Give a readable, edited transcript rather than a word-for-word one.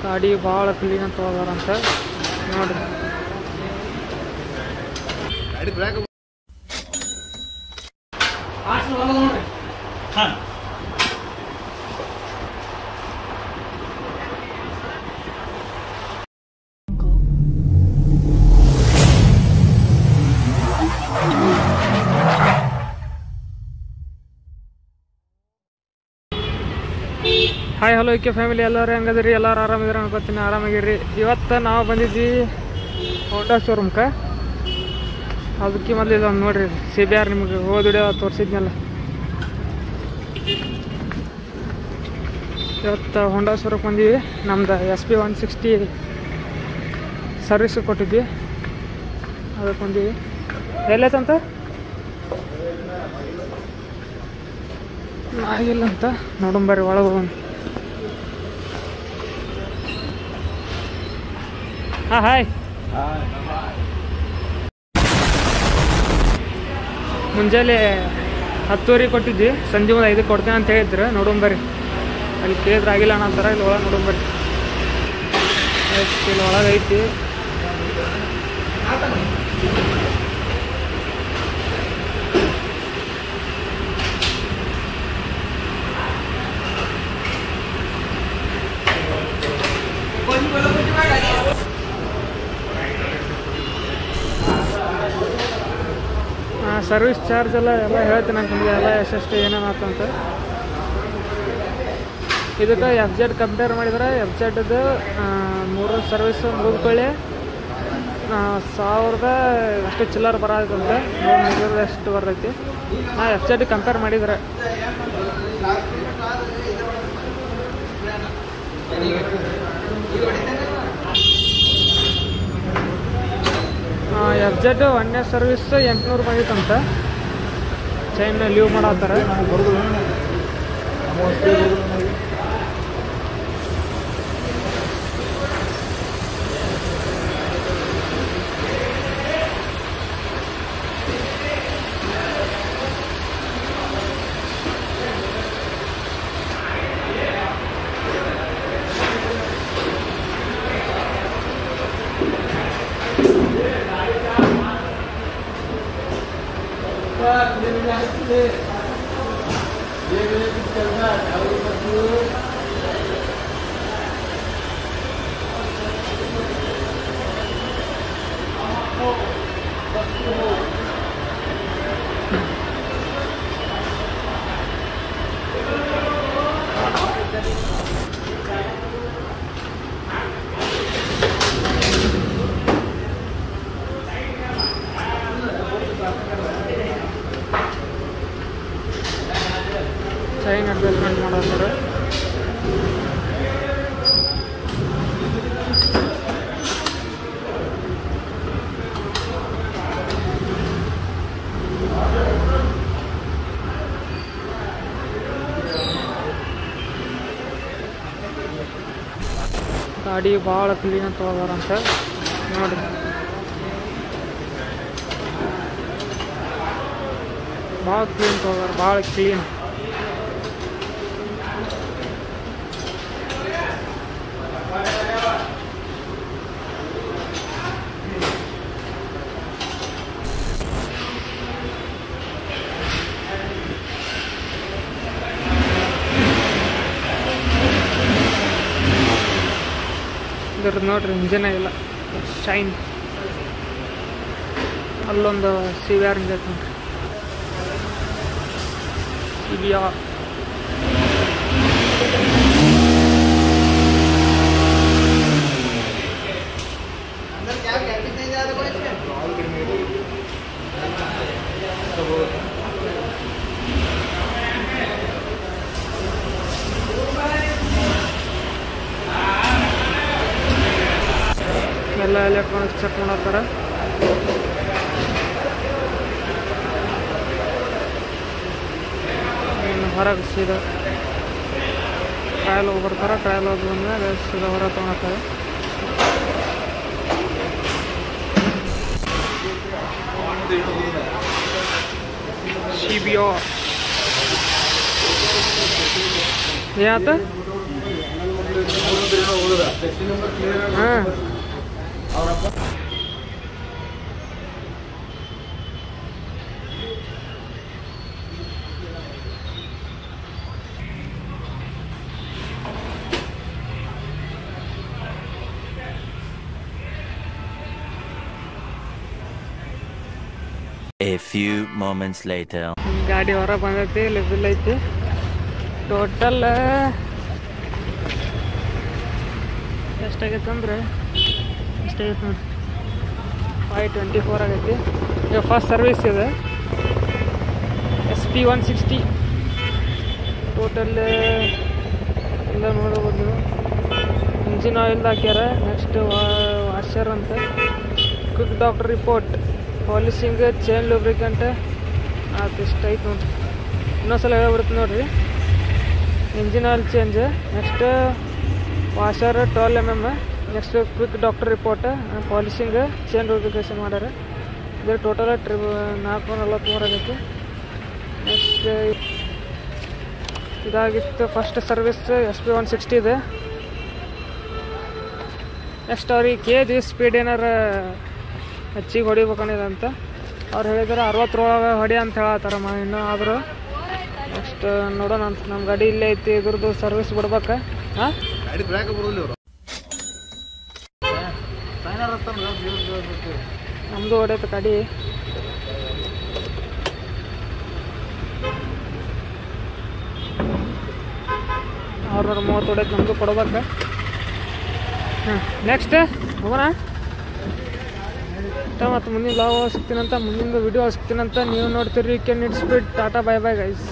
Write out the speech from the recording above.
ಗಾಡಿ ಭಾಳ ಕ್ಲೀನ್ ಅಂತ ಹೋದಾರಂತ ನೋಡ್ರಿ. ಹಾಯ್ ಹಲೋ ಇಕೆ ಫ್ಯಾಮಿಲಿ, ಎಲ್ಲರೂ ಹೆಂಗದ್ರಿ? ಎಲ್ಲರೂ ಆರಾಮಿದ್ರೆ ಅನ್ಕೋತೀನಿ, ಆರಾಮಾಗಿರ್ರಿ. ಇವತ್ತು ನಾವು ಬಂದಿದ್ವಿ ಹೋಂಡಾ ಶೋರೂಮ್ಗೆ. ಅದಕ್ಕೆ ಮೊದಲು ಇದೊಂದು ನೋಡ್ರಿ, CBR ನಿಮಗೆ ಹೋದ ವಿಡಿಯೋ ತೋರಿಸಿದ್ನಲ್ಲ. ಇವತ್ತು ಹೋಂಡಾ ಶೋರೂಮ್ಗೆ ಬಂದೀವಿ. ನಮ್ದು SP 160 ಸರ್ವಿಸ್ ಕೊಟ್ಟಿದ್ವಿ, ಅದಕ್ಕೆ ಬಂದೀವಿ. ಎಲ್ಲೈತಂತ ಆಗಿಲ್ಲ ಅಂತ ನೋಡಂಬರ್ರಿ, ಒಳಗೆ ಹೋಗೋಣ. ಹಾಂ ಹಾಯ್. ಮುಂಜಾನೆ 10:00 ಕೊಟ್ಟಿದ್ವಿ, ಸಂಜೆ ಒಂದು 5 ಕೊಡ್ತೇನೆ ಅಂತ ಹೇಳಿದ್ರು. ನೋಡಂಬರ್ರಿ, ಅಲ್ಲಿ ಕೇಳಿದ್ರೆ ಆಗಿಲ್ಲ ಅನ್ನೋಂಥರ. ಇಲ್ಲಿ ಒಳಗೆ ನೋಡಂಬರ್ರಿ, ಇಲ್ಲಿ ಒಳಗೆ ಐತಿ. ಸರ್ವಿಸ್ ಚಾರ್ಜ್ ಎಲ್ಲ ಹೇಳ್ತೀನಿ ಅಂತ ನಿಮಗೆ, ಎಲ್ಲ ಎಷ್ಟೆಷ್ಟು ಏನೇನು ಆತಂತ. ಇದಕ್ಕೆ FZ ಕಂಪೇರ್ ಮಾಡಿದ್ರೆ FZದ್ದು 3 ಸರ್ವಿಸ್ ಮುಗಿದ್ಕೊಳ್ಳಿ 1000 ಅಷ್ಟು ಚಿಲ್ಲರ್ ಬರೋದಂತೆ. 300 ಎಷ್ಟು ಬರ್ತೈತಿ. FZ ಕಂಪೇರ್ ಮಾಡಿದ್ರೆ FZ 1ನೇ ಸರ್ವಿಸ್ 800 ಬಂದಿತ್ತಂತ. ಚೈನ್ ಲೀವ್ ಮಾಡತ್ತಾರೆ. ಚೈನ್ ಅಡ್ಜಸ್ಟ್ಮೆಂಟ್ ಮಾಡೋತಾರೆ. ಗಾಡಿ ಭಾಳ ಕ್ಲೀನ್ ಅಂತ ಹೋದಾರಂತ ನೋಡ್ರಿ. ಭಾಳ ಕ್ಲೀನ್ ಹೋಗಾರ, ಭಾಳ ಕ್ಲೀನ್. ಇದ್ರ ನೋಡ್ರಿ, ಇಂಜಿನೇ ಇಲ್ಲ, ಶೈನ್. ಅಲ್ಲೊಂದು CBR ಇಂಜನ್ ನೋಡ್ರಿ, CBR. ಎಲ್ಲ ಎಲೆಕ್ಟ್ರಾನಿಕ್ಸ್ ಚೆಕ್ ಮಾಡತ್ತಾರ. ಇನ್ನು ಹೊರಗೆ ಸೀದಾ ಟ್ರಯಲ್ ಹೋಗ್ಬರ್ತಾರೆ. ಟ್ರಯಲ್ ಹೋಗಿ ಬಂದ್ಮೇಲೆ ಸೀದಾ ಹೊರ ತೊಗೊಳತ್ತಾರೆ. CBR ಯಾತ ಹಾಂ A few moments later. ಗಾಡಿ ಹೊರ ಬಂದೈತಿ, ಇಲ್ಲಿ ಬಿಲ್ ಐತಿ. ಟೋಟಲ್ ಎಷ್ಟಾಗೈತೆ ಅಂದ್ರೆ ಎಷ್ಟಾಗೈತೆ ನೋಡಿ, 524 ಆಗೈತಿ. ಈಗ ಫಸ್ಟ್ ಸರ್ವಿಸ್ ಇದೆ SP160. ಟೋಟಲ್ ಎಲ್ಲ ನೋಡ್ಬೋದು ನೀವು. ಇಂಜಿನ್ ಆಯಿಲ್ದು ಹಾಕ್ಯಾರ. ನೆಕ್ಸ್ಟ್ ವಾಷರ್ ಅಂತ, quick doctor report, polishing, chain lubricant, ಅದು ಇಷ್ಟ ಐತೆ ನೋಡಿರಿ. ಇನ್ನೊಂದ್ಸಲ ಹೇಳ್ಬಿಡುತ್ತೆ ನೋಡಿರಿ. Engine oil change, next washer 12 mm, next quick doctor report, polishing, chain lubrication ಮಾಡ್ಯಾರ. ಇದು ಟೋಟಲ್ 443 ಆಗೈತಿ. ನೆಕ್ಸ್ಟ್ ಇದಾಗಿತ್ತು ಫಸ್ಟ್ ಸರ್ವಿಸ್ SP160 ಇದೆ. ನೆಕ್ಸ್ಟ್ ಅವ್ರಿಗೆ ಕೇಳಿ ಸ್ಪೀಡ್ ಏನಾರ ಹೆಚ್ಚಿಗೆ ಹೊಡಿಬೇಕಂತ ಅವ್ರು ಹೇಳಿದ್ರೆ 60 ಹೊಡಿ ಅಂತ ಹೇಳತ್ತಾರ. ಇನ್ನೂ ಆದರೂ ನೆಕ್ಸ್ಟ್ ನೋಡೋಣ ಅಂತ. ನಮ್ಮ ಗಾಡಿ ಇಲ್ಲೇ ಐತಿ, ಇದ್ರದ್ದು ಸರ್ವಿಸ್ ಬಿಡ್ಬೇಕು. ಹಾಂ ನಮ್ಮದು ಹೊಡೆಯುತ್ತೆ ಗಾಡಿ. ಅವ್ರವ್ರ 30 ಹೊಡೆಯುತ್ತೆ, ನಮ್ಮದು ಕೊಡ್ಬೇಕು. ಹಾಂ ನೆಕ್ಸ್ಟ್ ಹೋಗೋಣ. ಮತ್ತು ಮುಂದಿನ ಲಾವ್ ಸಿಗ್ತೀನಂತ, ಮುಂದಿನ ವಿಡಿಯೋ ಸಿಗ್ತೀನಂತ. ನೀವು ನೋಡ್ತೀರಿ can it speed. Tata, bye bye guys.